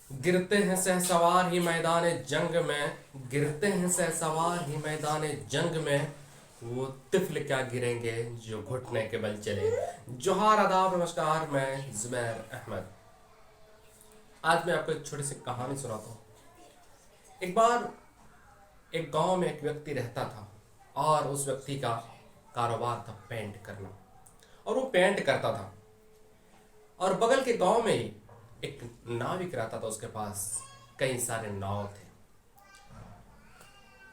गिरते हैं सहसवार ही मैदान जंग में, गिरते हैं सहसवार ही मैदान जंग में, वो तिफल क्या गिरेंगे जो घुटने के बल चले। जोहार आदाब नमस्कार, मैं जुबैर अहमद। आज मैं आपको एक छोटी सी कहानी सुनाता हूँ। एक बार एक गांव में एक व्यक्ति रहता था और उस व्यक्ति का कारोबार था पेंट करना, और वो पेंट करता था। और बगल के गांव में ही एक नाविक रहता था, उसके पास कई सारे नाव थे।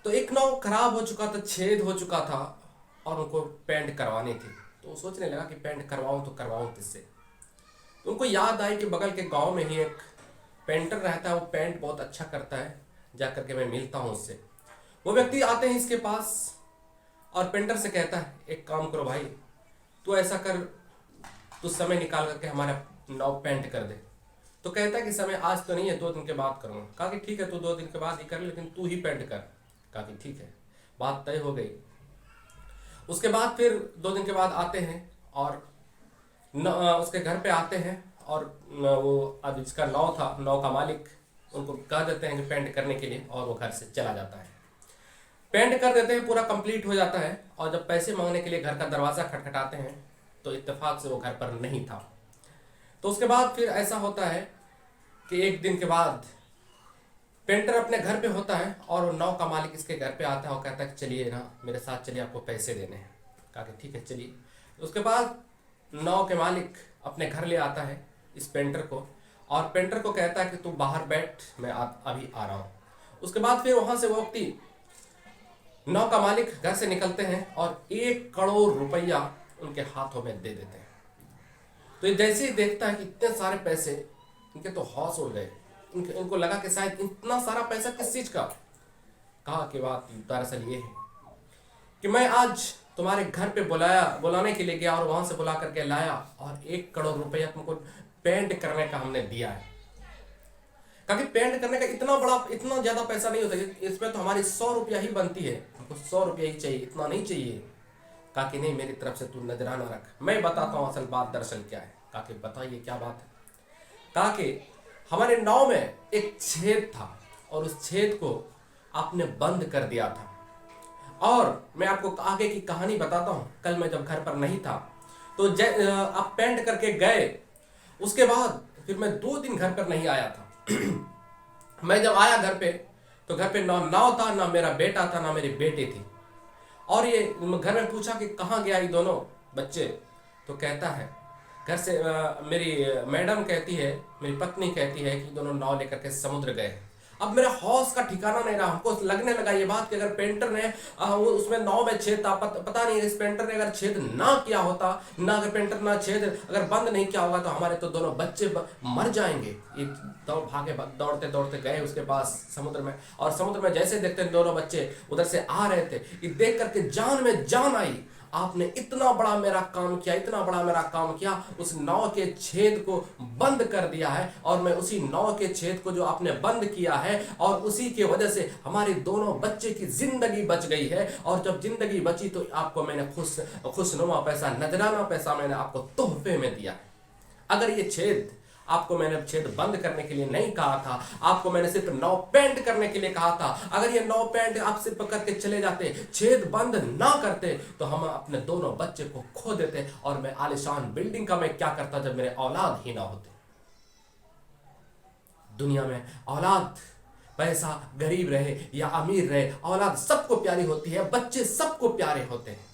तो एक नाव खराब हो चुका था, छेद हो चुका था और उनको पेंट करवानी थी। तो वो सोचने लगा कि पेंट करवाऊं तो करवाऊं किससे। तो उनको याद आई कि बगल के गांव में ही एक पेंटर रहता है, वो पेंट बहुत अच्छा करता है, जा करके मैं मिलता हूँ उससे। वो व्यक्ति आते हैं इसके पास और पेंटर से कहता है, एक काम करो भाई, तू ऐसा कर, तू समय निकाल करके हमारा नाव पेंट कर दे। तो कहता है कि समय आज तो नहीं है, 2 दिन के बाद करूंगा। कहा कि ठीक है, तू 2 दिन के बाद ही कर, लेकिन तू ही पेंट कर। कहा कि ठीक है, बात तय हो गई। उसके बाद फिर 2 दिन के बाद आते हैं और उसके घर पे आते हैं और वो अब जिसका नाव था, नाव का मालिक, उनको कह देते हैं कि पेंट करने के लिए, और वो घर से चला जाता है। पेंट कर देते हैं, पूरा कंप्लीट हो जाता है। और जब पैसे मांगने के लिए घर का दरवाज़ा खटखटाते हैं तो इत्तेफाक से वो घर पर नहीं था। तो उसके बाद फिर ऐसा होता है कि एक दिन के बाद पेंटर अपने घर पे होता है और नाव का मालिक इसके घर पे आता है और कहता है कि चलिए ना मेरे साथ चलिए, आपको पैसे देने हैं। कहा कि ठीक है चलिए। उसके बाद नाव के मालिक अपने घर ले आता है इस पेंटर को, और पेंटर को कहता है कि तू बाहर बैठ, मैं अभी आ रहा हूँ। उसके बाद फिर वहाँ से वो व्यक्ति, नाव का मालिक, घर से निकलते हैं और 1 करोड़ रुपया उनके हाथों में दे देते हैं। तो ये जैसे ही देखता है कि इतने सारे पैसे, इनके तो होश उड़ गए। इनको लगा कि शायद इतना सारा पैसा किस चीज का। कहा कि बात दरअसल ये है कि मैं आज तुम्हारे घर पे बुलाने के लिए गया और वहां से बुला करके लाया, और 1 करोड़ रुपया तुमको पेंट करने का हमने दिया है। कहा कि पेंट करने का इतना ज्यादा पैसा नहीं होता, इसमें तो हमारी 100 रुपया ही बनती है, हमको 100 रुपया ही चाहिए, इतना नहीं चाहिए। कहा कि नहीं, मेरी तरफ से तू नजराना रख, मैं बताता हूँ असल बात दरअसल क्या है। कहा कि बताइए क्या बात है। कहा कि हमारे नाव में एक छेद था और उस छेद को आपने बंद कर दिया था। और मैं आपको आगे की कहानी बताता हूँ। कल मैं जब घर पर नहीं था तो आप पेंट करके गए, उसके बाद फिर मैं 2 दिन घर पर नहीं आया था। मैं जब आया घर पे तो घर पे ना नाव था, ना मेरा बेटा था, ना मेरी बेटी थी। और ये घर में पूछा कि कहाँ गया ये दोनों बच्चे। तो कहता है घर से मेरी मैडम कहती है, मेरी पत्नी कहती है कि दोनों नाव लेकर के समुद्र गए। अब मेरा हौस का ठिकाना नहीं रहा। हमको लगने लगा ये बात कि अगर पेंटर ने वो उसमें नाव में छेद था, पता नहीं इस पेंटर ने अगर छेद ना किया होता, ना अगर पेंटर ना छेद अगर बंद नहीं किया होगा तो हमारे तो दोनों बच्चे मर जाएंगे। ये दौड़ते दौड़ते गए उसके पास समुद्र में, और समुद्र में जैसे देखते दोनों बच्चे उधर से आ रहे थे, ये देख करके जान में जान आई। आपने इतना बड़ा मेरा काम किया, इतना बड़ा मेरा काम किया, उस नाव के छेद को बंद कर दिया है, और मैं उसी नाव के छेद को जो आपने बंद किया है, और उसी की वजह से हमारे दोनों बच्चे की जिंदगी बच गई है। और जब जिंदगी बची तो आपको मैंने खुशनुमा पैसा, नजराना पैसा मैंने आपको तोहफे में दिया है। अगर ये छेद आपको मैंने छेद बंद करने के लिए नहीं कहा था, आपको मैंने सिर्फ नाव पेंट करने के लिए कहा था, अगर ये नाव पेंट आप सिर्फ करके चले जाते, छेद बंद ना करते, तो हम अपने दोनों बच्चे को खो देते, और मैं आलिशान बिल्डिंग का मैं क्या करता जब मेरे औलाद ही ना होते। दुनिया में औलाद, पैसा गरीब रहे या अमीर रहे, औलाद सबको प्यारी होती है, बच्चे सबको प्यारे होते हैं,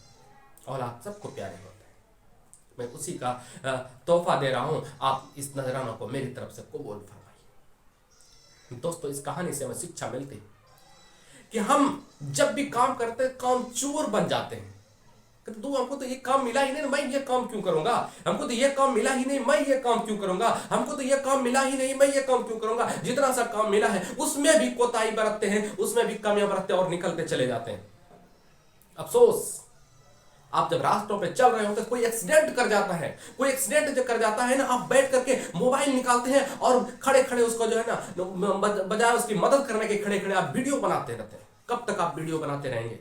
औलाद सबको प्यारे होते हैं। मैं उसी का तोहफा दे रहा हूं, आप इस नजराना को मेरी तरफ से कबूल फरमाइए। दोस्तों, इस कहानी से हमें शिक्षा मिलती है कि हम जब भी काम करते हैं, काम चोर बन जाते हैं। तो हमको तो ये काम मिला ही नहीं, मैं ये काम क्यों करूंगा, हमको तो ये काम मिला ही नहीं, मैं ये काम क्यों करूंगा, हमको तो ये काम मिला ही नहीं, मैं ये काम क्यों करूंगा। जितना सा काम मिला है उसमें भी कोताही बरतते हैं, उसमें भी कमियां बरतते हैं और निकलते चले जाते हैं। अफसोस, आप जब रास्तों पे चल रहे होते हैं, कोई एक्सीडेंट कर जाता है, कोई एक्सीडेंट जो कर जाता है ना, आप बैठ करके मोबाइल निकालते हैं और खड़े खड़े उसको जो है ना, बजाय उसकी मदद करने के खड़े खड़े आप वीडियो बनाते रहते हैं। कब तक आप वीडियो बनाते रहेंगे,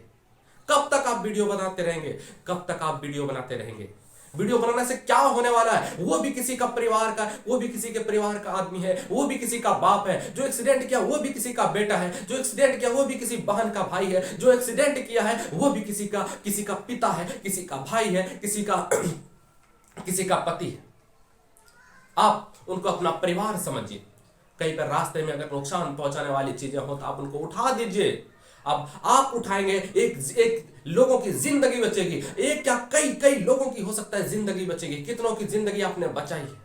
कब तक आप वीडियो बनाते रहेंगे, कब तक आप वीडियो बनाते रहेंगे। वीडियो बनाने से क्या होने वाला है, वो भी किसी का परिवार का, वो भी किसी के परिवार का आदमी है, वो भी किसी का बाप है, जो एक्सीडेंट किया वो भी किसी का बेटा है, जो एक्सीडेंट किया वो भी किसी बहन का भाई है, जो एक्सीडेंट किया है वो भी किसी का पिता है, किसी का भाई है, किसी का किसी का पति है। आप उनको अपना परिवार समझिए। कहीं पर रास्ते में अगर नुकसान पहुंचाने वाली चीजें हो तो आप उनको उठा दीजिए। अब आप उठाएंगे, एक एक लोगों की जिंदगी बचेगी, एक क्या कई कई लोगों की हो सकता है जिंदगी बचेगी। कितनों की जिंदगी आपने बचाई है।